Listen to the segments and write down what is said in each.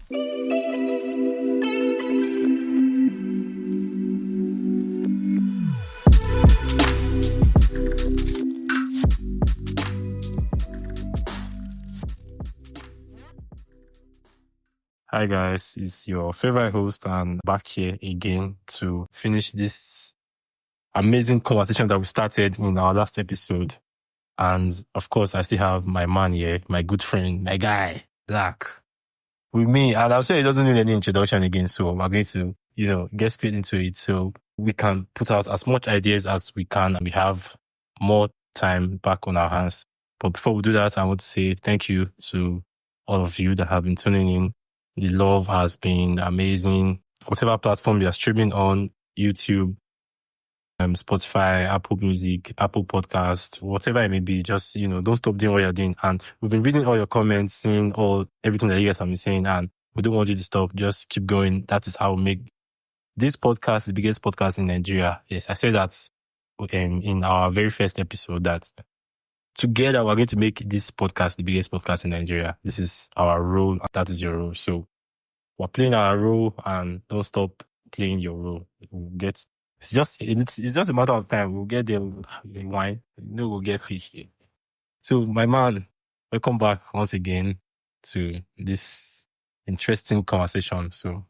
Hi guys, it's your favorite host and back here again to finish this amazing conversation that we started in our last episode. And of course, I still have my man here, my good friend, my guy, Black, with me. And I'm sure he doesn't need any introduction again, so we're going to, get straight into it so we can put out as much ideas as we can and we have more time back on our hands. But before we do that, I want to say thank you to all of you that have been tuning in. The love has been amazing. Whatever platform you're streaming on, YouTube, Spotify, Apple Music, Apple Podcast, whatever it may be, just, don't stop doing what you're doing. And we've been reading all your comments, seeing everything that you guys have been saying, and we don't want you to stop. Just keep going. That is how we make this podcast the biggest podcast in Nigeria. Yes, I said that in our very first episode that together, we're going to make this podcast the biggest podcast in Nigeria. This is our role. That is your role. So we're playing our role and don't stop playing your role. It's just a matter of time. We'll get the wine. We'll get fish. So my man, welcome back once again to this interesting conversation. So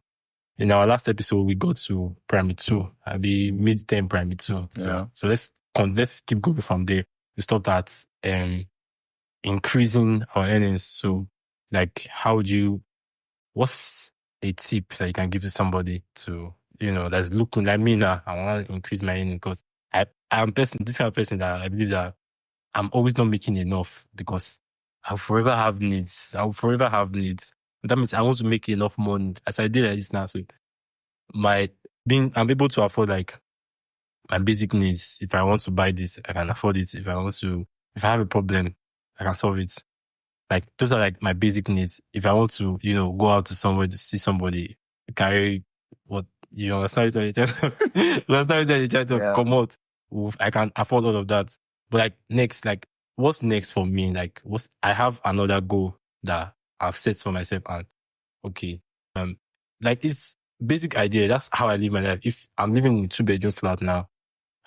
in our last episode, we got to primary 2. I'll be mid-term primary 2. So let's keep going from there. We stopped at increasing our earnings. So, what's a tip that you can give to somebody to, that's looking like me now? I want to increase my earnings because I'm this kind of person that I believe that I'm always not making enough because I'll forever have needs. That means I want to make enough money as I did like this now. So, I'm able to afford my basic needs. If I want to buy this, I can afford it. If I have a problem, I can solve it. Those are my basic needs. If I want to, go out to somewhere to see somebody, carry what, understand what you're trying to come out. I can afford all of that. But next, what's next for me? I have another goal that I've set for myself and okay. It's basic idea. That's how I live my life. If I'm living in a 2-bedroom flat now,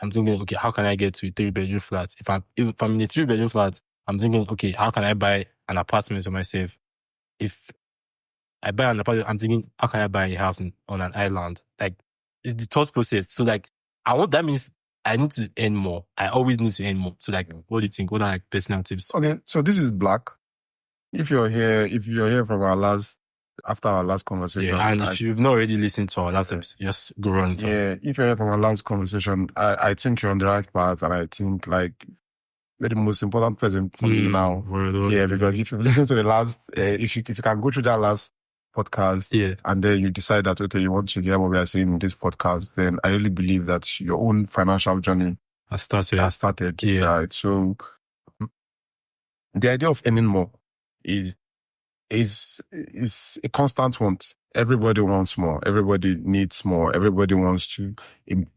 I'm thinking, okay, how can I get to a 3-bedroom flat? If I'm in a 3-bedroom flat, I'm thinking, okay, how can I buy an apartment for myself? If I buy an apartment, I'm thinking, how can I buy a house on an island? It's the thought process. So that means I need to earn more. I always need to earn more. So what do you think? What are personal tips? Okay, so this is Black. If you're here from after our last conversation. Yeah, and if you've not already listened to our last episode, just go on. Yeah, if you're here from our last conversation, I think you're on the right path, and I think you're the most important person for me now. Yeah, because if you listen to the last, if you can go through that last podcast, and then you decide that okay, you want to hear what we are saying in this podcast, then I really believe that your own financial journey has started. Yeah. Right. So the idea of earning more is a constant want. Everybody wants more. Everybody needs more. Everybody wants to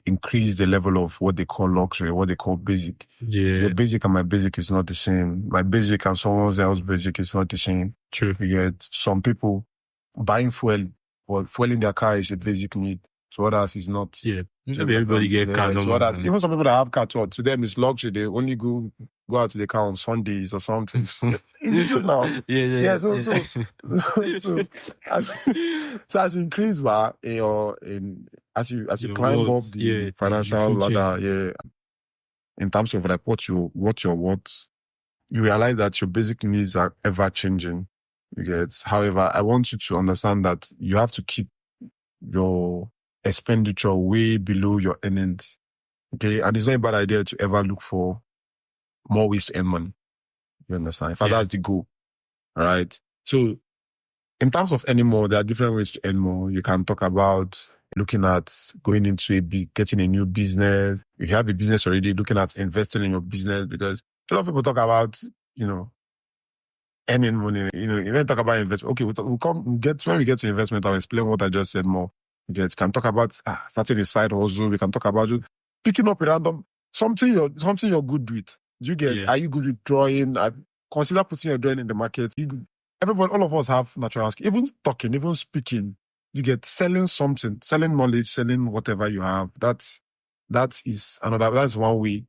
increase the level of what they call luxury, what they call basic. Yeah. Your basic and my basic is not the same. My basic and someone else's basic is not the same. True. You get some people buying fuel or fueling their car is a basic need. So others is not. Yeah. Maybe everybody get car. So others, even some people that have car to them it's luxury. They only go out to the car on Sundays or something. It's true now. Yeah. So as you increase, as you climb up the financial ladder, in terms of what you want, you realize that your basic needs are ever changing. You get. However, I want you to understand that you have to keep your expenditure way below your earnings. Okay, and it's not a bad idea to ever look for more ways to earn money. You understand? In fact, that's the goal. All right. So, in terms of earning more, there are different ways to earn more. You can talk about looking at going into getting a new business. If you have a business already, looking at investing in your business, because a lot of people talk about, earning money. You don't talk about investment. Okay, when we get to investment, I'll explain what I just said more. You can talk about starting a side hustle. We can talk about just picking up a random something you're good with. Do you get? Yeah. Are you good with drawing? Consider putting your drawing in the market. everybody, all of us have natural skill. Even talking, even speaking, you get selling something, selling knowledge, selling whatever you have. That's one way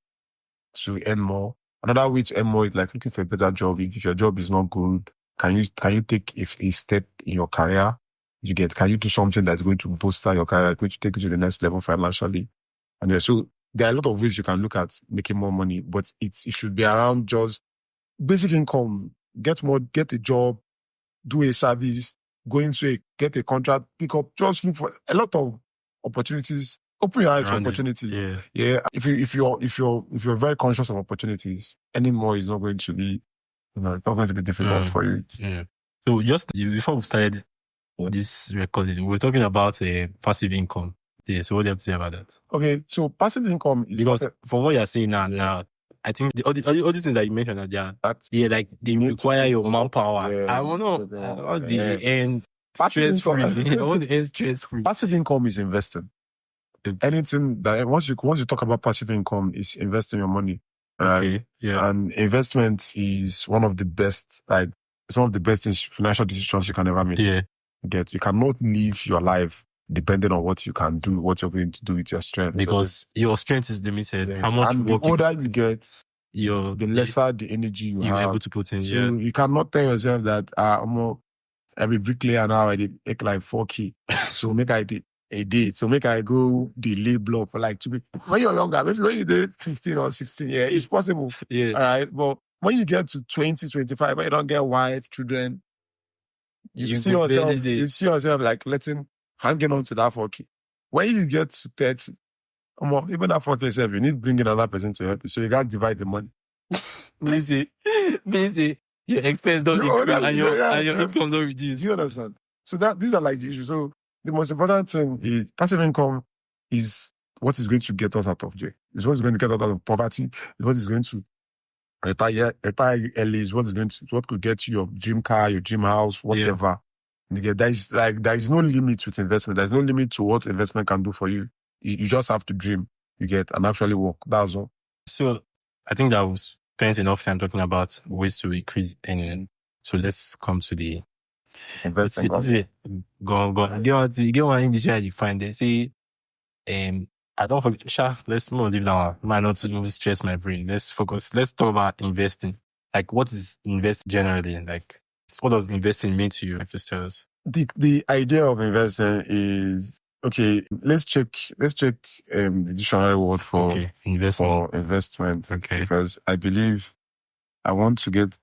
to earn more. Another way to earn more is like looking for a better job. If your job is not good, can you take a step in your career? Can you do something that's going to bolster your career, going to take you to the next level financially? And so there are a lot of ways you can look at making more money, but it should be around just basic income. Get a job, do a service, get a contract, pick up, just look for a lot of opportunities. Open your eyes to opportunities. Yeah. If you're very conscious of opportunities, anymore is not going to be, it's not going to be difficult for you. Yeah. So before we started this recording, we were talking about passive income. Yeah. So what do you have to say about that? Okay. So passive income is because from what you're saying now, I think all these things that you mentioned like they require your manpower. Yeah, I want the end stress-free. I want the end stress-free. Passive income is investing. Anything that once you talk about passive income is investing your money. Okay. Yeah. And investment is one of the best, it's one of the best financial decisions you can ever make. Yeah. You cannot live your life depending on what you can do, what you're going to do with your strength. Because your strength is limited. Yeah. How much work the older you get, the lesser the energy you're able to put in. So you cannot tell yourself that every bricklayer now I did make like 4K. So make I did a day. So make I go delay block for like 2 weeks. When you're younger, maybe when you did 15 or 16, yeah, it's possible. Yeah. All right. But when you get to 20, 25, when you don't get wife, children, you see yourself like hanging on to that 4K. When you get to 30, even that 4K yourself, you need to bring in another person to help you. So you got to divide the money. Busy. Your expense don't increase and your income don't reduce. You understand? So these are like the issues. So the most important thing is passive income is what is going to get us out of jail. It's what is going to get us out of poverty. It's what is going to retire early. It's what could get you your dream car, your dream house, whatever. Yeah. There is no limit with investment. There's no limit to what investment can do for you. You just have to dream, and actually work. That's all. So I think that we spent enough time talking about ways to increase earning. So let's come to the investing. Go on. Get one English you find. They say, I don't forget. Let's move leave that one. Might not to stress my brain. Let's focus. Let's talk about investing. Like, what is invest generally? Like, what does investing mean to you? Just tell us. The idea of investing is okay. Let's check the dictionary word for investment. Okay. Because I believe I want to get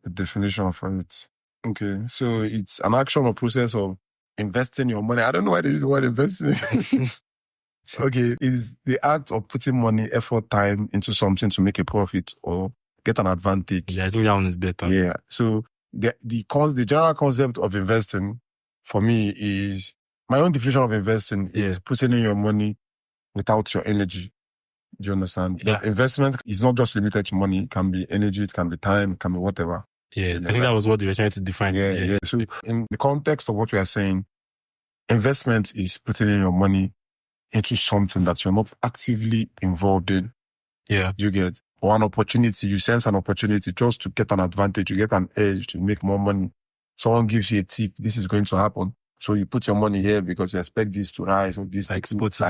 a definition for it. Okay, so it's an action or process of investing your money. I don't know why they use the word investing. Okay, is the act of putting money, effort, time into something to make a profit or get an advantage. Yeah, I think that one is better. Yeah, so the general concept of investing for me is, my own definition of investing is putting in your money without your energy. Do you understand? Yeah. But investment is not just limited to money. It can be energy, it can be time, it can be whatever. Yeah, I think that was what they were trying to define. Yeah. So in the context of what we are saying, investment is putting in your money into something that you're not actively involved in. Yeah. You get, or an opportunity, you sense an opportunity just to get an advantage, you get an edge to make more money. Someone gives you a tip, this is going to happen. So you put your money here because you expect this to rise or this. Like sporty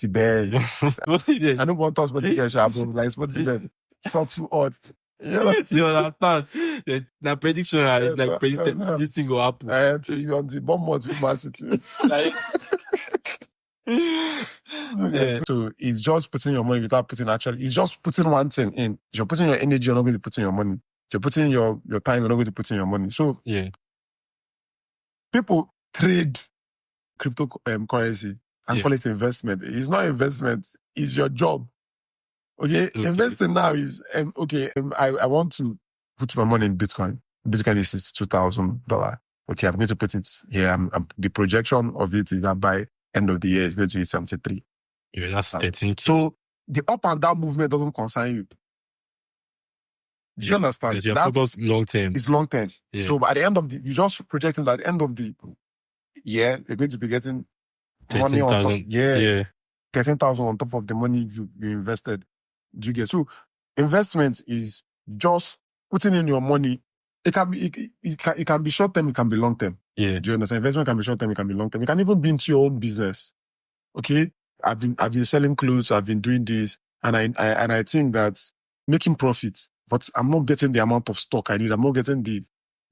bet. I don't want to talk about the like sporty bet. It's not too odd. You understand? The prediction is like this thing will happen. I am telling you on the bomb mode with Man City. So it's just putting your money without putting it's just putting one thing in. If you're putting your energy, you're not going to put in your money. If you're putting your time, you're not going to put in your money. So people trade cryptocurrency and call it investment. It's not investment. It's your job. Okay. Investing now is, I want to put my money in Bitcoin. Bitcoin is $62,000. Okay. I'm going to put it here. The projection of it is that by end of the year, it's going to be 73. Yeah, that's 13. So the up and down movement doesn't concern you. Do you understand? Yes, you're focused long term. It's long term. Yeah. So at the end of you're just projecting that at the end of the year, you're going to be getting money on top. Yeah. 13,000 on top of the money you invested. Do you get? So investment is just putting in your money it can be short term, it can be long term. Yeah. Do you understand? Investment can be short term, it can be long term. It can even be into your own business. Okay? I've been selling clothes, I've been doing this, and I think that making profits, but I'm not getting the amount of stock I need. I'm not getting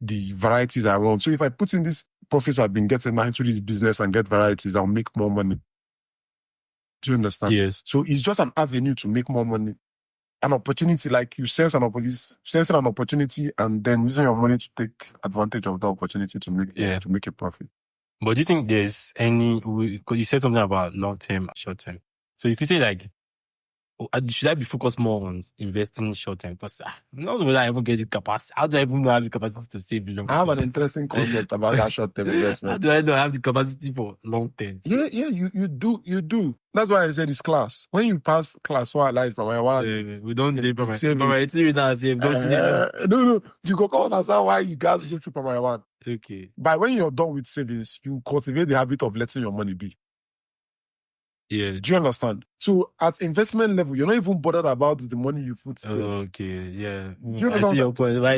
the varieties I want. So if I put in this profits I've been getting into this business and get varieties, I'll make more money. Do you understand? Yes. So it's just an avenue to make more money. An opportunity, like you sensing an opportunity and then using your money to take advantage of the opportunity to make a profit. But do you think there's because you said something about long term, short term. So if you say like, should I be focused more on investing in short term? Because not will I even get the capacity. How do I even have the capacity to save long term? I have an interesting concept about that short term investment. How do I not have the capacity for long term? Yeah, you do. That's why I said it's class. When you pass class 1, like primary 1, we don't do primary 3 now. No, you go understand why you guys go through primary 1. Okay. But when you're done with savings, you cultivate the habit of letting your money be. Yeah. Do you understand? So at investment level, you're not even bothered about the money you put there. Okay, yeah. I see your point. Why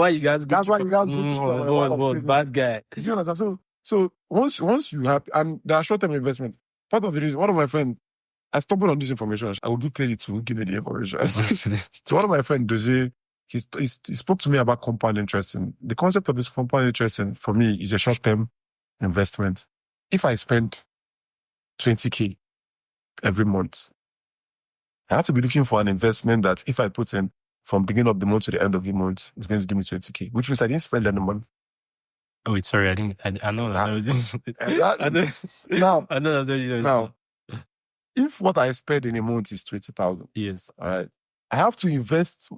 you guys go? That's why you guys go bad guy. Do you understand? So once you have, and there are short-term investments. Part of the reason, one of my friends, I stumbled on this information. I will give credit to give me the information. So one of my friends, Dozie, he spoke to me about compound interest. And the concept of this compound interest for me is a short-term investment. If I spend 20K every month, I have to be looking for an investment that if I put in from beginning of the month to the end of the month, it's going to give me 20K, which means I didn't spend any money. Oh, wait, sorry, I know that. Now, if what I spend in a month is 20,000, yes, all right, I have to invest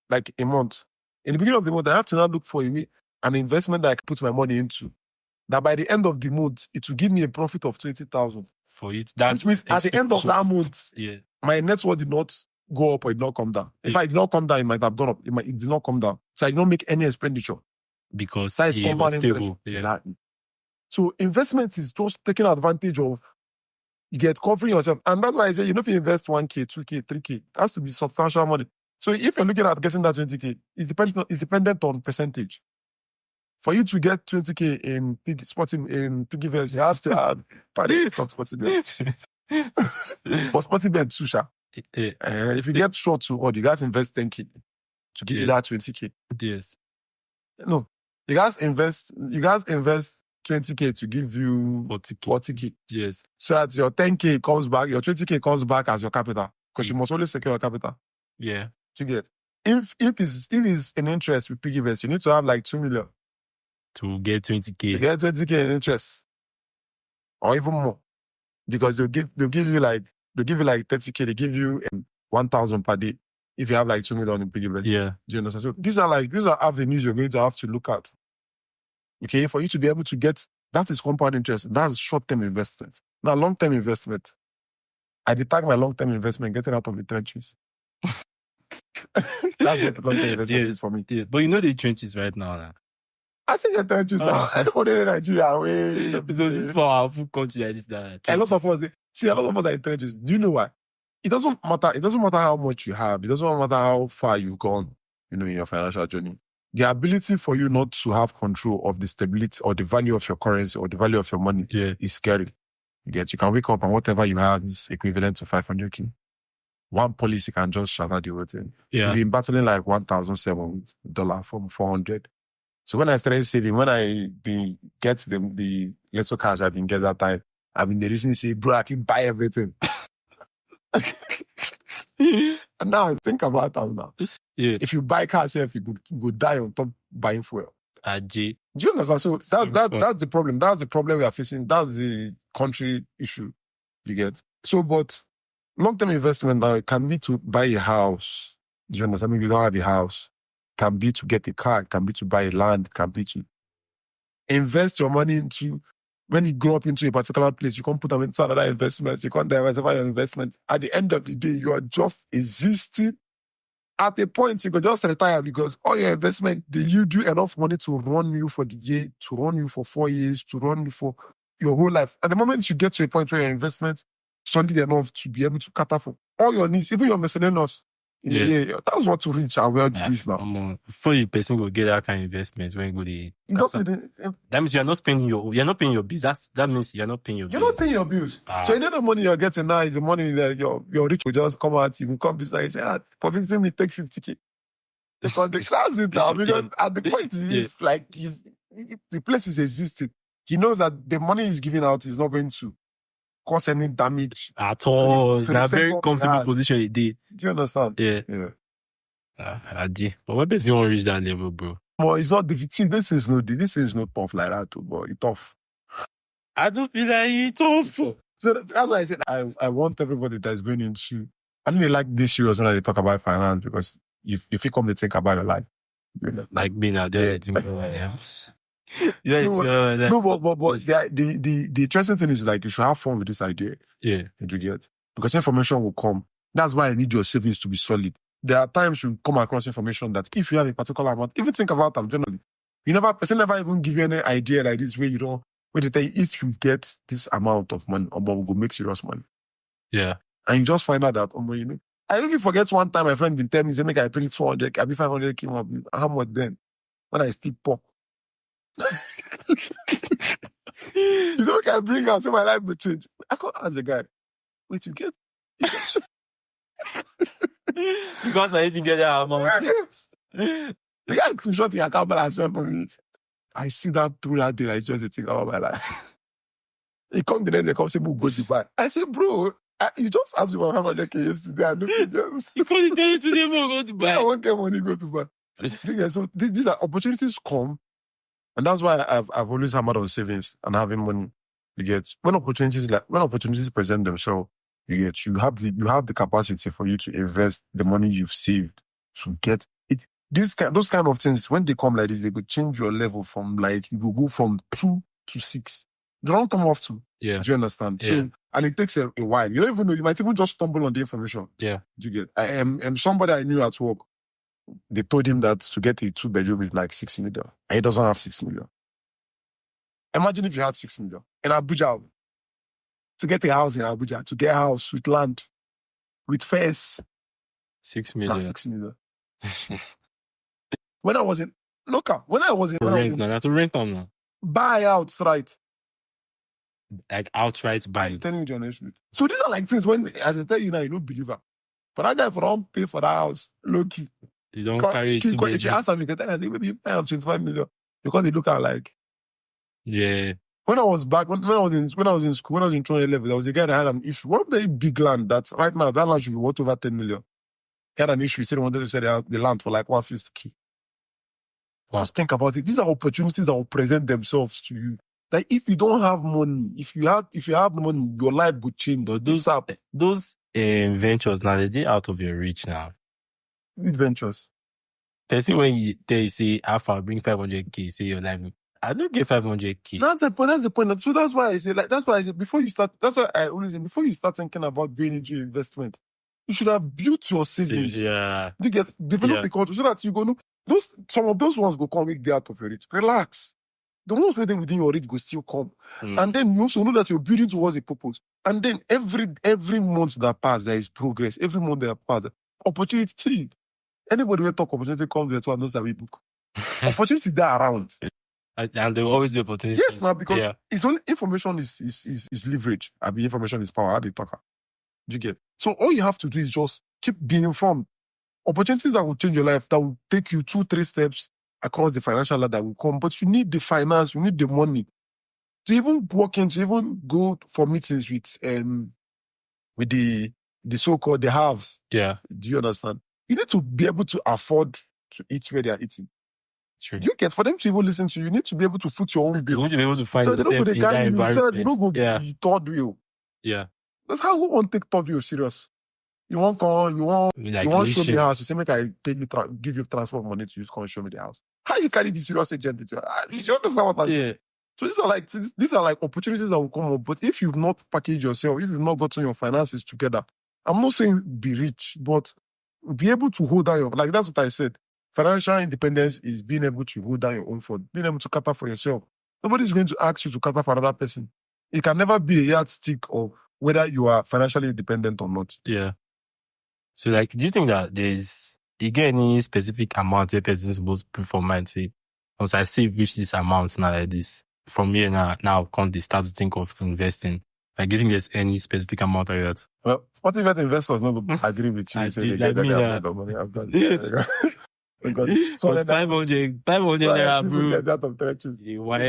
like a month. In the beginning of the month, I have to now look for an investment that I can put my money into. That by the end of the month, it will give me a profit of 20,000. For it, which means at the end of that month, my net worth did not go up or it did not come down. If I did not come down, it might have gone up. It did not come down. So I did not make any expenditure. Because it was stable. Yeah. So investment is just taking advantage of, you get covering yourself. And that's why I say, if you invest 1K, 2K, 3K, it has to be substantial money. So if you're looking at getting that 20K, it's dependent on percentage. For you to get 20K in piggy verse, you have to add from sporting bet. For sporting bet, Susha. If you get short to odd, you got to invest 10K to give you that 20K. Yes. No. You guys invest 20K to give you 40K. Yes. So that your 10K comes back, your 20K comes back as your capital. Because you must always secure your capital. Yeah. You get. If it's an interest with piggy verse, you need to have like 2 million. To get 20K. To get 20K in interest. Or even more. Because they'll give you like 30K, they give you 1,000 per day. If you have like 2 million in piggy bank. Yeah. Do you understand? So these are avenues you're going to have to look at. Okay, for you to be able to get, that is compound interest. That's short-term investment. Now, long-term investment. I detect my long-term investment getting out of the trenches. That's what long-term investment is for me. Yeah. But you know the trenches right now. I say the trenches now. Everybody in Nigeria. So this for our full country like this. A lot of us are in trenches. Do you know why? It doesn't matter. It doesn't matter how much you have. It doesn't matter how far you've gone, in your financial journey. The ability for you not to have control of the stability or the value of your currency or the value of your money is scary. You can wake up and whatever you have is equivalent to 500K. One policy can just shatter the whole thing. Yeah. You've been battling like $1,700 from 400. So when I started saving, when I get the little cash I've been getting that time, I've been the reason to say, bro, I can buy everything. And now I think about that now. Yeah. If you buy cars, you could die on top buying fuel. Do you understand? So that's the problem. That's the problem we are facing. That's the country issue. You get? So, but long-term investment now, it can be to buy a house. Do you understand? Maybe you don't have a house. It can be to get a car. It can be to buy a land. It can be to invest your money into, when you grow up into a particular place, you can't put them into another investment. You can't diversify your investment. At the end of the day, you are just existing. At a point, you could just retire because all your investment, they yield you enough money to run you for the year, to run you for 4 years, to run you for your whole life. At the moment you get to a point where your investment is solid enough to be able to cater for all your needs, even your miscellaneous, Yeah. That's what to reach our well is now. Before you person will get that kind of investment when go that means you're not paying your bills. That means you're not paying your bills. You're not paying your bills. So you know the money you're getting now is the money that your rich will just come out, you will come beside and say, for me take 50K. Because that's it now. Because at the point is like the place is existing. He knows that the money he's giving out is not going to cause any damage at all. In a very comfortable position he did. Do you understand? Yeah. But when person won't reach that level, bro? Well, it's not difficult. This is not tough like that, too, but it's tough. I don't feel like it's tough. So that's why I said I want everybody that is going into. I don't really like this serious when they talk about finance because if you come to think about your life, like being out there, No, but the interesting thing is like you should have fun with this idea. Yeah. You get? Because information will come. That's why I need your savings to be solid. There are times you come across information that if you have a particular amount, even think about them generally. Person never even give you any idea like this where they tell you if you get this amount of money, will go make serious money. Yeah. And you just find out that, I even forget one time my friend did tell me, say, make I bring 400, I be 500 came up. How much then? When I still pop. You say, make I bring out, so my life will change. I can't ask the guy, wait, you get? Because I even get that amount. The guy screenshot the account by himself for me. I see that through that day, I just think about my life. He come the next day, come say, go to Dubai. I said, bro, you just asked me about 500K yesterday. I don't just. You can't tell you today, more go to Dubai. I won't get money, go to Dubai. So these are opportunities come. And that's why I've always hammered on savings and having money. You get when opportunities present themselves, you have the capacity for you to invest the money you've saved to get it. Those kind of things, when they come like this, they could change your level from like you will go from 2 to 6. They don't come off to. Yeah. Do you understand? Yeah. So, and it takes a while. You don't even know. You might even just stumble on the information. Yeah. Do you get? And somebody I knew at work, they told him that to get a 2-bedroom is like 6 million. And he doesn't have 6 million. Imagine if you had 6 million in Abuja. To get a house in Abuja, to get a house with land, with fence. 6 million. 6 million. When I was in to rent them now. Buy outright. Like outright buy. I'm telling you, generation. So these are like things when, as I tell you now, you don't believe her. But that guy for don't pay for that house, low key. You don't carry it to if you ask him, you can tell him, maybe you pay 25 million. Because they look at like. Yeah. When I was back, when I was in school, when I was in 2011, there was a guy that had an issue. One very big land that right now, that land should be worth over 10 million. He had an issue. He said he wanted to sell the land for like 150K. Wow. Just think about it. These are opportunities that will present themselves to you. That if you don't have money, if you have money, your life would change. Those ventures now, they're out of your reach now. Which ventures? They see when they say, Alpha, bring 500K, say your life. I don't get 500K. That's the point. So that's why I say, before you start, that's why I always say, before you start thinking about going into investment, you should have built your savings. Yeah. You get develop the culture so that you go know some of those ones go come with the out of your reach. Relax. The ones within your reach go still come. And then you also know that you're building towards a purpose. And then every month that passes, there is progress. Every month that passes, opportunity. Anybody will talk opportunity comes with one knows that we book. Opportunity there around. And there will always be opportunities. Yes, now because it's only information is leverage. I mean, information is power. How do you talk? You get? So all you have to do is just keep being informed. Opportunities that will change your life, that will take you 2-3 steps across the financial ladder will come. But you need the finance, you need the money to even walk in, to even go for meetings with the so-called the haves. Yeah. Do you understand? You need to be able to afford to eat where they are eating. Sure. You get, for them to even listen to you, you need to be able to foot your own bill. You need to be able to find yourself in that environment. So they don't go be third wheel. Yeah. That's how we want to take third wheel serious. You want show me the house. You say, make I pay you, give you transport money to use, come show me the house. How you carry the serious agent with you? You understand what I'm saying? So these are like opportunities that will come up. But if you've not packaged yourself, if you've not gotten your finances together, I'm not saying be rich, but be able to hold down like that's what I said. Financial independence is being able to hold down your own fund, being able to cater for yourself. Nobody's going to ask you to cater for another person. It can never be a yardstick of whether you are financially independent or not. Yeah. So like, do you think that you get any specific amount a person is supposed to put for mind, say, once I save reach this amount now like this, from here now can't they start to think of investing? Like, do you think there's any specific amount like that? Well, what if that investors not agree with you? I Say did, they like get me, that amount of money. I've done. So it's 500 naira, bro. Get that of trenches. You want.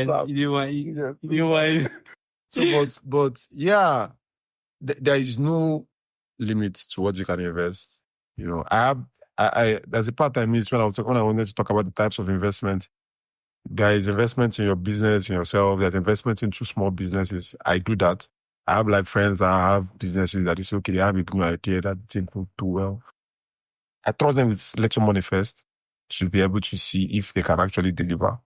So, but yeah, there is no limit to what you can invest. You know, there's a part I missed when I wanted to talk about the types of investment. There is investment in your business, in yourself. There's investment into small businesses. I do that. I have like friends that have businesses that is okay. They have a good idea that they think will do well. I trust them with little money first to be able to see if they can actually deliver.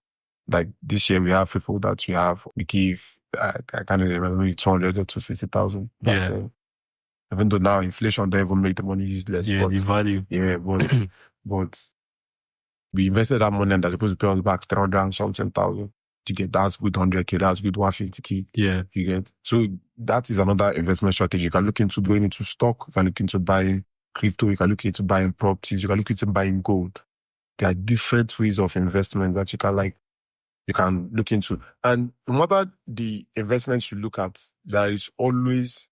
Like this year, we have people that we give, I can't remember, maybe 200 or 250,000. Yeah. Even though now inflation don't even make the money useless. Yeah, the value. Yeah, but we invested that money and they're supposed to pay us back 300 and something thousand. You get that's good 100K, that's good 150K. Yeah. You get. So that is another investment strategy. You can look into going into stock, you can look into buying crypto, you can look into buying properties, you can look into buying gold. There are different ways of investment that you can look into. And no matter the investments you look at, there is always,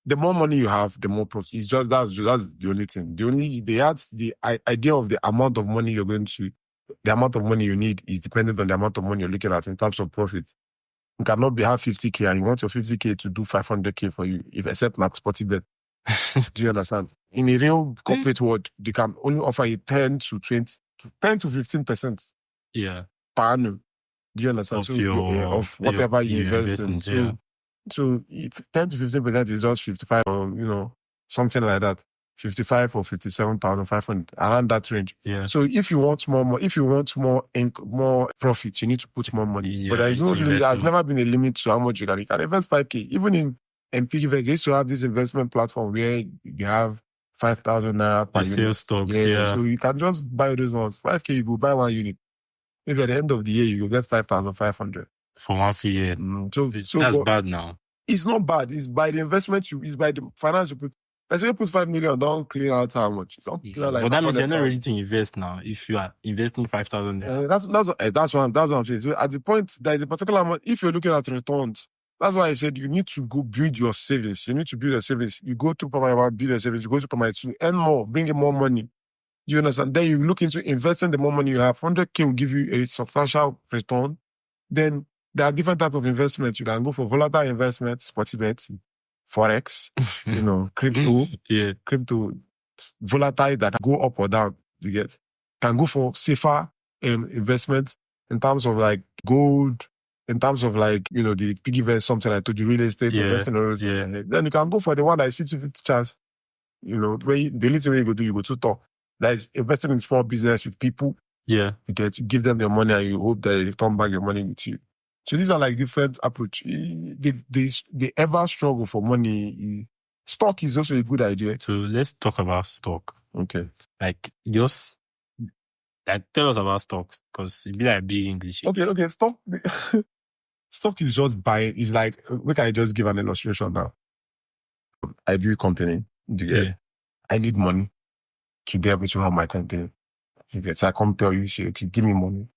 the more money you have, the more profit. It's just, that's the only thing. The idea of the amount of money the amount of money you need is dependent on the amount of money you're looking at in terms of profit. You cannot have 50K and you want your 50K to do 500K for you, except like Sportybet. Do you understand? In a real corporate world, they can only offer you 10 to 15%. Yeah. Per annum. Do you understand? Of whatever you invest in. Yeah. So if 10 to 15% is just 55 or, something like that. 55 or 57,500, around that range. Yeah. So if you want more profits, you need to put more money. Yeah, but there is no limit. There's never been a limit to how much you can invest 5K. Even in PGV, they used to have this investment platform where you have 5,000 naira per unit. Sales stocks, yeah. So you can just buy those ones. 5K, you go buy one unit. Maybe at the end of the year, you will get 5,500. For 1 year. So that's bad now. It's not bad. It's by the investment it's by the finance you put. Let's say you put 5 million, don't clear out how much. Don't clear but that means you're not ready to invest now if you are investing 5,000. That's what I'm saying. So at the point, there is a particular amount, if you're looking at returns, that's why I said you need to go build your savings. You need to build a savings. You go to primary one, build a savings. You go to primary two, earn more, bring in more money. Do you understand? Then you look into investing the more money you have. 100K will give you a substantial return. Then there are different types of investments. You can go for volatile investments, Sportybet, Forex, crypto. Yeah. Crypto, volatile that go up or down. You get. Can go for safer investments in terms of like gold, in terms of like, the piggy vest, something I told you, real estate, investing. Yeah. Then you can go for the one that is 50-50 chance. The only thing you go to talk. That is investing in small business with people. Yeah. You give them their money and you hope that they return back your money with you. So these are like different approach. They ever struggle for money. Stock is also a good idea. So let's talk about stock. Okay. Like tell us about stocks because it'd be like big English. Okay. Stock is just buying. It's like, we can just give an illustration now. I build a company. Yeah. I need money to be able to run my company. So I come tell you, say, okay, give me money.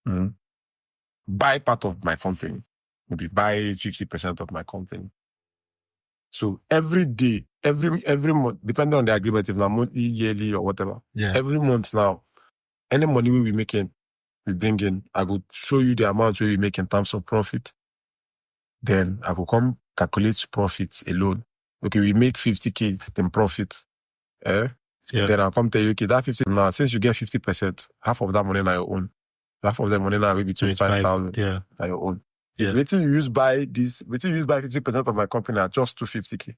Mm-hmm. Buy part of my company. Maybe buy 50% of my company. So every day, every month, depending on the agreement, if not monthly, yearly, or whatever, every month now, any money we bring in, I will show you the amount we make in terms of profit. Then I will come calculate profits alone. Okay, we make 50K in profit. Then I'll come tell you, okay, that 50 now, since you get 50%, half of that money now your own. Half of that money now maybe 25,000 now your own. Yeah. Wait till you use buy 50% of my company at just 250K.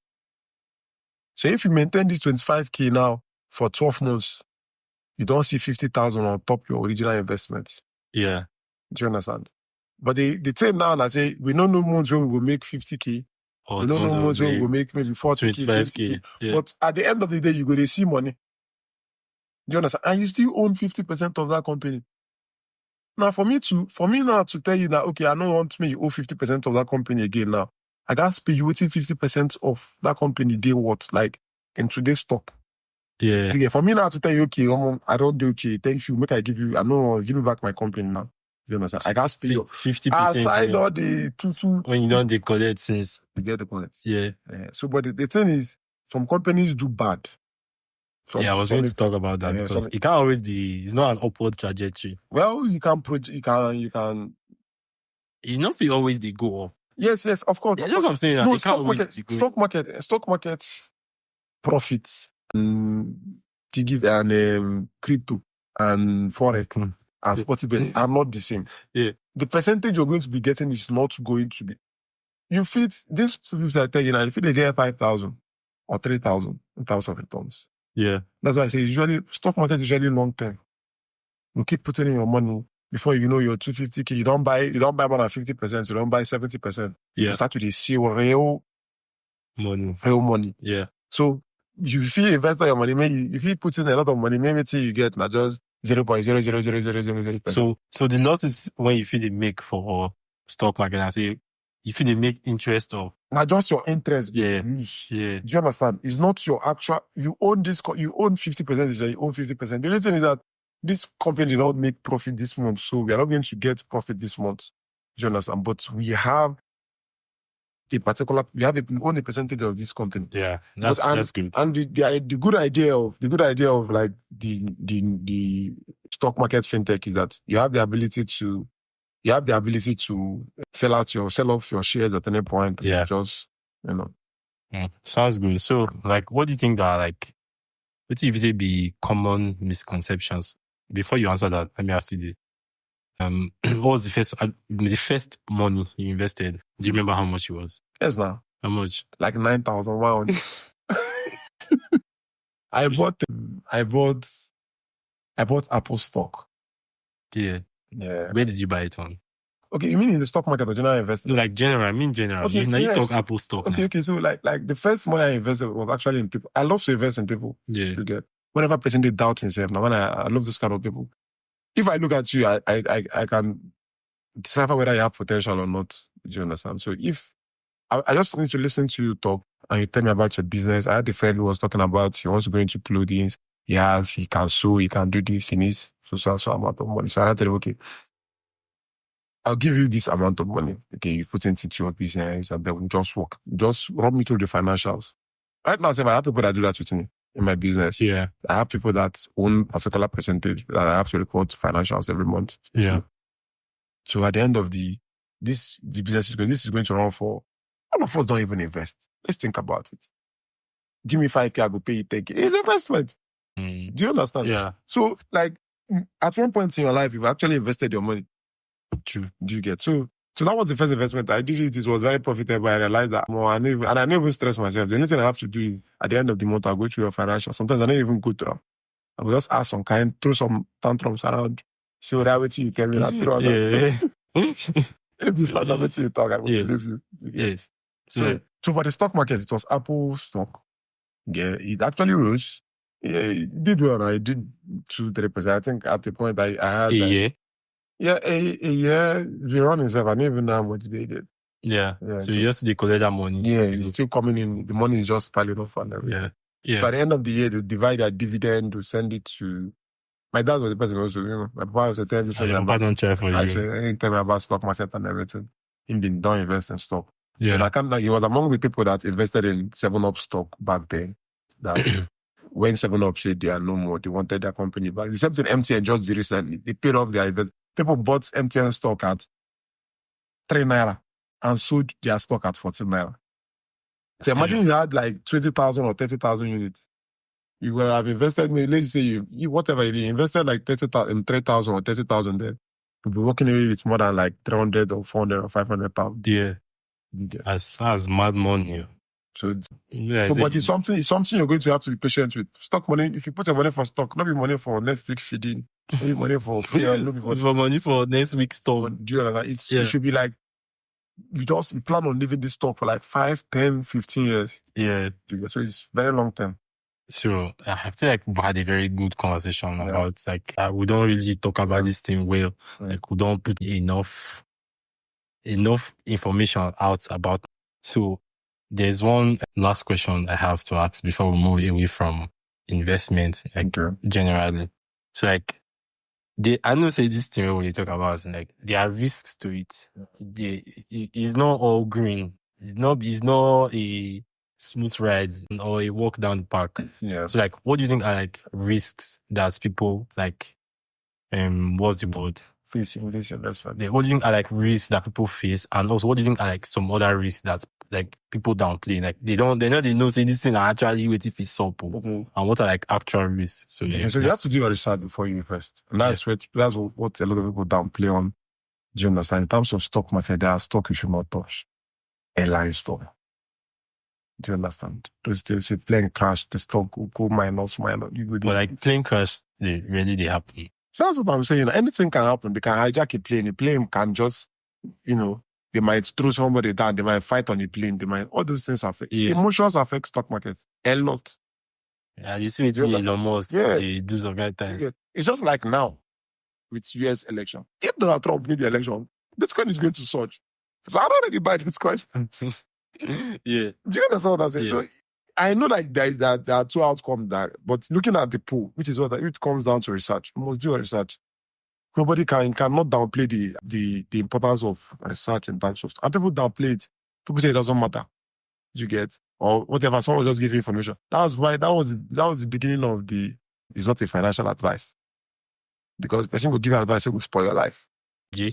So if you maintain this 25K now for 12 months, you don't see 50,000 on top your original investments. Yeah. Do you understand? But the thing now, I say, we don't know months when we will make 50K. We don't know months when we will make maybe 40K, 25K. Yeah. But at the end of the day, you're going to see money. Do you understand? And you still own 50% of that company. Now, for me now to tell you that, okay, I don't want me, you owe 50% of that company again now. I got to pay you waiting 50% of that company day what, like in today's stock. Yeah. For me now to tell you, okay, I don't do okay, thank you, make I give you, I know, give me back my company now. You understand? I got to pay you 50%. aside all the 2. When you don't decollect since. You get the point. Yeah. So, but the thing is, some companies do bad. I was going to talk about that because it can't always be, it's not an upward trajectory. Well, you can. You know if you always they go up. Yes, of course. Yeah, that's what I'm saying. No, it can't always be good. Stock market profits to give an crypto and forex and sporty bet are not the same. Yeah. The percentage you're going to be getting is not going to be. You fit this people are telling you now, if they get 5,000 or 3,000 in terms of returns. Yeah. That's why I say usually stock market is usually long term. You keep putting in your money before you know your 250K. You don't buy more than 50%, you don't buy 70%. Yeah. You start with see real money. Yeah. So if you invest your money, maybe if you put in a lot of money, maybe till you get not just 0.00000. So the losses when you feel they make for stock market, I say you feel they make interest of not just your interest. Yeah. Do you understand? It's not your actual. You own this. You own 50%. You own 50%. The only thing is that this company did not make profit this month, so we are not going to get profit this month. Do you understand? But we have we own a percentage of this company. Yeah, that's good. And the good idea of like the stock market fintech is that you have the ability to sell off your shares at any point. Yeah. Just, Sounds good. So, like, what do you think are like, what if you say be common misconceptions? Before you answer that, let me ask you this. What was the first money you invested? Do you remember how much it was? Yes, now. How much? Like 9,000. I bought Apple stock. Yeah. Where did you buy it on? Okay, you mean in the stock market or general investment? No, like general. I mean general. Okay, now you talk Apple stock. Okay. So like the first money I invested was actually in people. I love to invest in people. Yeah. To get whenever person they doubt himself. Now when I love this kind of people. If I look at you, I can decipher whether you have potential or not. Do you understand? So if I just need to listen to you talk and you tell me about your business. I had a friend who was talking about he wants to go into clothing. He can sew, he can do this, he needs so amount of money. So I tell him, okay, I'll give you this amount of money. Okay, you put it into your business and then we just work. Just run me through the financials. Right now, if I have people that do that with me in my business. Yeah. I have people that own a particular percentage that I have to report financials every month. Yeah. So at the end of the business this is going to run for all of us don't even invest. Let's think about it. Give me 5K, I will pay you 10K. It's investment. Do you understand? Yeah. So like at one point in your life, you've actually invested your money. True. Do you get? So that was the first investment I did. It was very profitable. I realized that more, and I never even stress myself. The only thing I have to do at the end of the month, I'll go through your financial. Sometimes I don't even go through. I will just ask some kind, throw some tantrums around, see what you can really If you start everything you talk, I will believe you. Yes. So for the stock market, it was Apple stock. Yeah, it actually rose. Yeah, it did well. I did 2-3%. I think at the point I had a year. Yeah, a year. The running itself, I didn't even know how much they did. Yeah. So you just collect that money. Yeah, it's still coming in. The money is just piling up and everything. Yeah. So at the end of the year, they divide their dividend to send it to. My dad was the person also, my papa was a telling me about. I said, he tell me about stock market and everything. He don't invest in stock. Yeah. And he was among the people that invested in 7-Up stock back then. That when 7-Up said they are no more, they wanted their company back. The same thing MTN just did recently. They paid off their investment. People bought MTN stock at 3 naira and sold their stock at 14 naira. So imagine you had like 20,000 or 30,000 units. You would have invested, let's say you whatever you invested like 30,000, 3,000 or 30,000 there. You'll be walking away with more than like 300 or 400 or 500,000. Yeah. That's mad money. So but it's something you're going to have to be patient with. Stock money, if you put your money for stock, not be money for Netflix feeding, not be money for money for next week's stock. Do you know that? It should be like, you plan on living this stock for like 5, 10, 15 years. Yeah. So it's very long term. So I feel like we had a very good conversation about like we don't really talk about this thing well. Like we don't put enough information out about. So there's one last question I have to ask before we move away from investments, like generally. So like I know say this thing when you talk about is like there are risks to it. It's not all green. It's not a smooth ride or a walk down the park. Yeah. So like what do you think are like risks that people like what's the word? Facing this investment. What do you think are like risks that people face, and also what do you think are like some other risks that like people downplay? Like they know say this thing are actually wait if it's supple, and what are like actual risks? So yeah, so you have to do your research before you invest, and that's what a lot of people downplay on. Do you understand? In terms of stock market, there are stock you should not touch. Airline stock. Do you understand? They say plane crash, the stock will go minus. You go. But like plane crash, they happen. So that's what I'm saying. Anything can happen. They can hijack a plane. A plane can just, they might throw somebody down. They might fight on a plane. All those things affect. Yeah. Emotions affect stock markets a lot. Yeah, you see it Elon Musk. Yeah. They do some kind of times. Yeah. It's just like now with US election. If Donald Trump wins the election, Bitcoin is going to surge. So I don't already buy Bitcoin. Yeah. Do you understand what I'm saying? Yeah. So I know like there are two outcomes there, but looking at the pool, which is what it comes down to research. You must do research. Nobody cannot downplay the importance of research in terms of, and people downplay it. People say it doesn't matter. You get, or whatever, someone will just give you information. That was the beginning of it's not a financial advice. Because the person will give you advice, it will spoil your life. Yeah.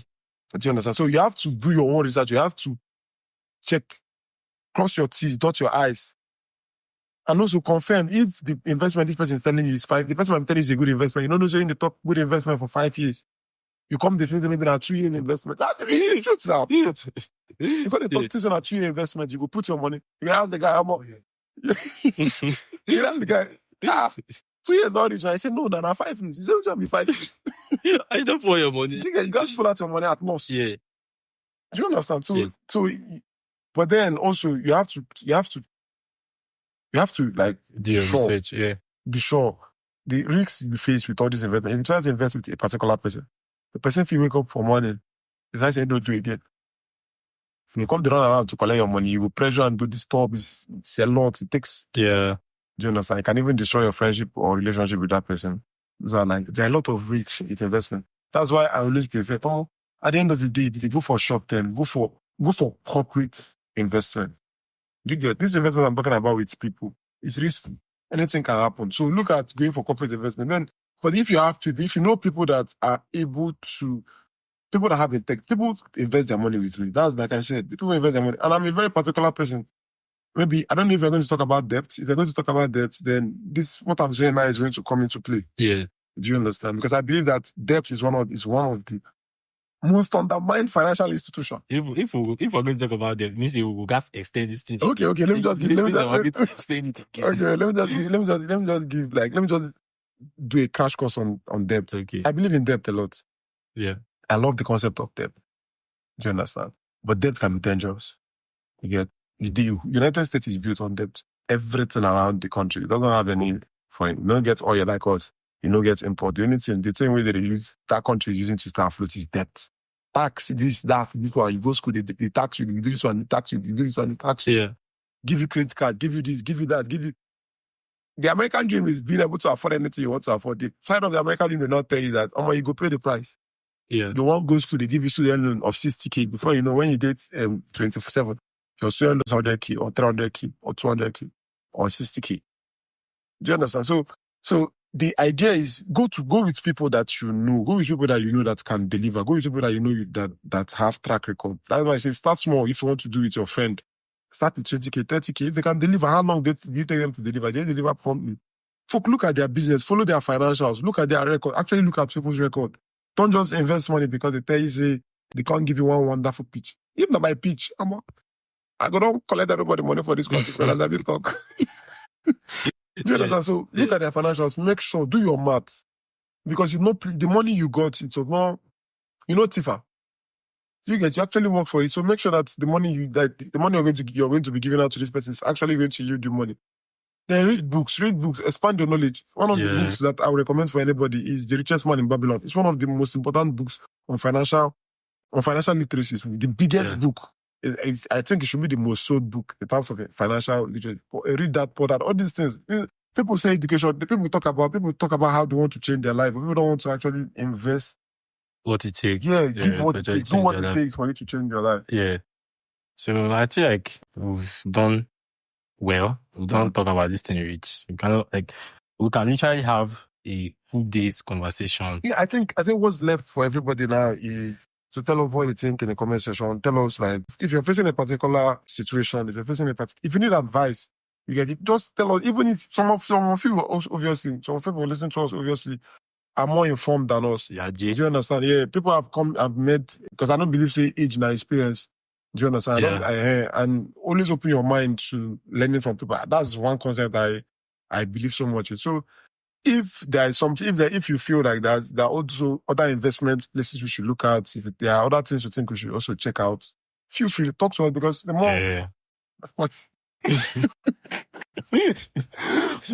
Do you understand? So you have to do your own research. You have to check, cross your T's, dot your I's. And also confirm if the investment this person is telling you is 5, the person I'm telling you is a good investment. You don't know saying the top good investment for 5 years. You come definitively maybe a 2-year investment. That's really truth now. You got to talk to a 2-year investment. You go put your money. You ask the guy how much. You ask the guy, 2 years not rich. I said no, now 5 years. You said it will be 5 years. I don't pour your money. You got to pull out your money at most. Yeah. Do you understand? So, but then also you have to like do your research, yeah. Be sure the risks you face with all these investments. If you try to invest with a particular person, the person if you wake up for morning, decide say don't do it again. When you come to run around to collect your money, you will pressure and do this stuff. It's a lot. It takes. Yeah. Do you understand? It can even destroy your friendship or relationship with that person. So like there are a lot of risks with investment. That's why I always prefer. At the end of the day, if you go for short term, go for corporate investment. You get this investment I'm talking about with people. It's risky. Anything can happen. So look at going for corporate investment. Then, but if you know people that are able to, people that have a tech, people invest their money with me. That's like I said, people invest their money. And I'm a very particular person. Maybe, I don't know if you're going to talk about debt. If you're going to talk about debt, then what I'm saying now is going to come into play. Yeah. Do you understand? Because I believe that debt is one of the most undermined financial institution. If we're going to talk about debt, means we will just extend this thing. Okay. Let me just extend it again. Okay, let me just do a crash course on debt. Okay. I believe in debt a lot. Yeah. I love the concept of debt. Do you understand? But debt can be dangerous. You get the United States is built on debt. Everything around the country. It doesn't have any foreign. You don't get oil like us. You don't get import. The same way that they use that country is using to start afloat is debt. Tax, this one, you go school, they tax you, you do this one, they tax you do this one, they tax you. Yeah. Give you credit card, give you this, give you that, give you. The American dream is being able to afford anything you want to afford. The side of the American dream will not tell you that, you go pay the price. Yeah. The one goes school, they give you student loan of 60K. Before you know, when you date 27, your student loan is 100K or 300K or 200K or 60K. Do you understand? So the idea is go with people that you know, go with people that you know that can deliver, go with people that you know that have track record. That's why I say start small. If you want to do it with your friend, start with 20K, 30K. If they can deliver, how long do you take them to deliver? They deliver promptly. Folk, look at their business, follow their financials, look at their record, actually look at people's record. Don't just invest money because they tell you, say, they can't give you one wonderful pitch. Even though my pitch, I go don't collect everybody money for this country, because I will talk. Do you understand? So look at their financials, make sure, do your maths. Because the money you got, it's not, Tifa. You actually work for it. So make sure that the money you're going to be giving out to this person is actually going to yield you money. Then read books, expand your knowledge. One of the books that I would recommend for anybody is The Richest Man in Babylon. It's one of the most important books on financial literacy. It's the biggest book. I think it should be the most sold book in terms of financial literacy. Read that, all these things. people say education. People talk about how they want to change their life, but people don't want to actually invest what it takes. Give what it takes. Do what it takes for you to change your life. Yeah. So I feel like we've done well. We don't talk about this thing rich. We can literally have a full day's conversation. Yeah, I think what's left for everybody now is to tell us what you think in the comment section. Tell us, like, if you're facing a particular situation, if you need advice, you get it. Just tell us. Even if some of you, obviously, some people listen to us, obviously, are more informed than us. Yeah, do you understand? Yeah, people have made, because I don't believe say age and experience. Do you understand? Yeah. And always open your mind to learning from people. That's one concept I believe so much in. So if there is something, if you feel like that, there are also other investment places we should look at. If there are other things you think we should also check out, feel free to talk to us, because the more that's what.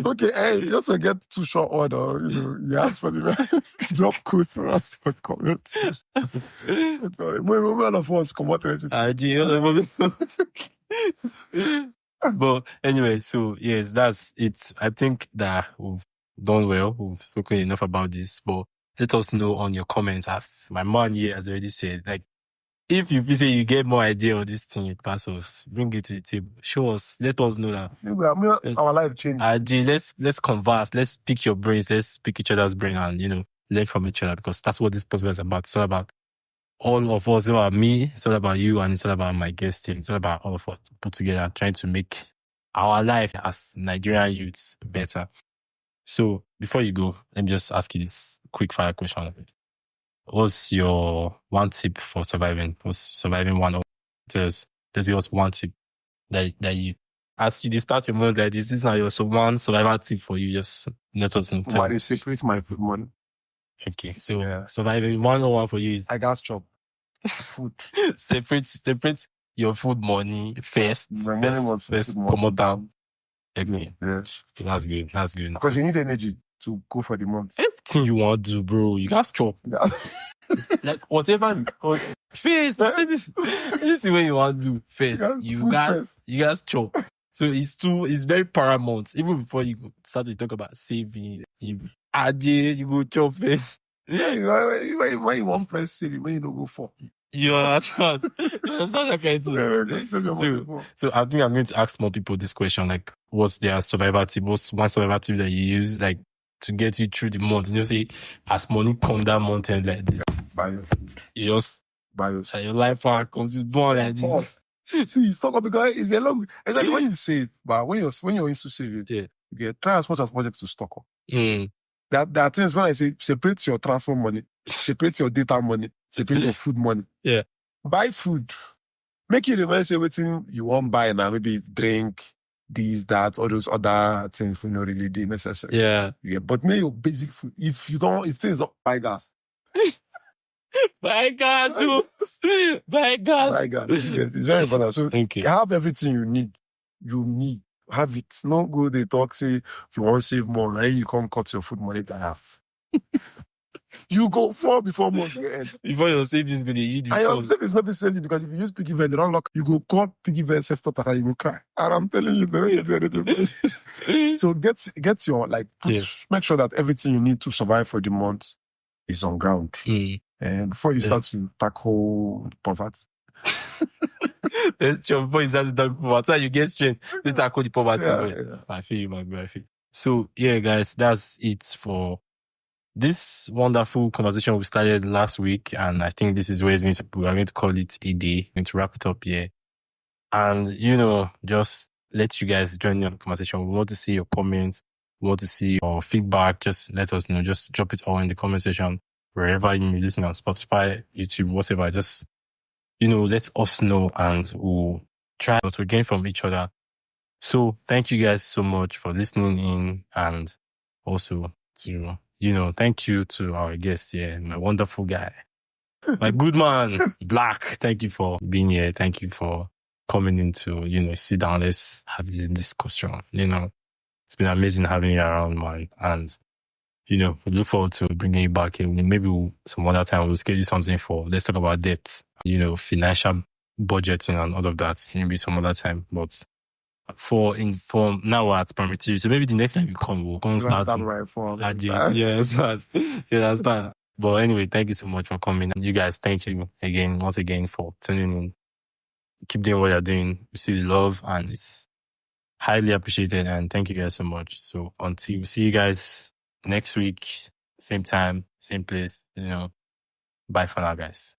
Okay, hey, you also get too short order, you ask for the drop code for us for comment. One of us come out. But anyway, so yes, that's it. I think that we've done well. We've spoken enough about this, but let us know on your comments, as my man here has already said, like, if you feel say you get more idea on this thing, pass us, bring it to the table, show us, let us know that our life changed. Let's converse, let's pick your brains, let's pick each other's brain, and learn from each other, because that's what this podcast is about. It's all about all of us. It's all about me, it's all about you, and it's all about my guest team. It's all about all of us put together, trying to make our life as Nigerian youths better. So before you go, let me just ask you this quick fire question. What's your one tip for surviving? What's surviving one? There's yours one tip that you, as you start your month like this is now your one survival tip for you. Just let us know. Separate my food money. Okay, so surviving 101 for you is I got job. Food. separate your food money first. First come on down. Okay. Yeah. That's good. Because you need energy to go for the month. Anything you want to do, bro, you got chop. Like whatever. First, anything way you want to do first, you guys chop. So it's very paramount. Even before you start to talk about saving, you go chop first. Yeah, why you want press saving when you don't go for? You understand? That kind of thing. So I think I'm going to ask more people this question, like, what's their survival tip? What's one survival tip that you use, like, to get you through the month? Say, as money come down mountain like this, buy your food. You just buy your your life comes born like this. See, talk because it's a long. It's like when you save, but when you're into saving, you get try as much as possible to stock up. There are things when I say separate your transport money, separate your data money, separate your food money. Yeah. Buy food. Make you remember everything you want buy now. Maybe drink, these, that, all those other things we not really necessary. Yeah. But make your basic food. If things don't buy gas. Buy gas. Buy gas. It's very important. So have everything you need. Have it. Not go they talk, say, if you want to save more, then you can't cut your food money by half. You go before month end. Before your savings go, you do. And your savings not be saving, because if you use piggy bank, they don't lock. You go call piggy bank self-taught and you will cry. And I'm telling you, the way you do anything. So get your, make sure that everything you need to survive for the month is on ground. And before you start to tackle poverty. That's your point. That's the poverty. You get straight to tackle the poverty. Yeah. I feel you, my bro. I feel. So yeah, guys, that's it for this wonderful conversation we started last week, and I think this is where we are going to call it a day. We're going to wrap it up here, and just let you guys join in on the conversation. We want to see your comments. We want to see your feedback. Just let us know. Just drop it all in the comment section wherever you listen on Spotify, YouTube, whatever. Just let us know, and we'll try to gain from each other. So thank you guys so much for listening in, and also to thank you to our guest here, my wonderful guy, my good man, Black. Thank you for being here. Thank you for coming in to, sit down. Let's have this discussion. It's been amazing having you around, man. And, we look forward to bringing you back here. Maybe some other time we'll schedule something let's talk about debt, financial budgeting and all of that. Maybe some other time. But for now we're at primary 2. So maybe the next time you come, we'll come start right for you understand. But anyway, thank you so much for coming. You guys, thank you once again for tuning in. Keep doing what you're doing. We see the love and it's highly appreciated. And thank you guys so much. So until we see you guys next week, same time, same place, bye for now, guys.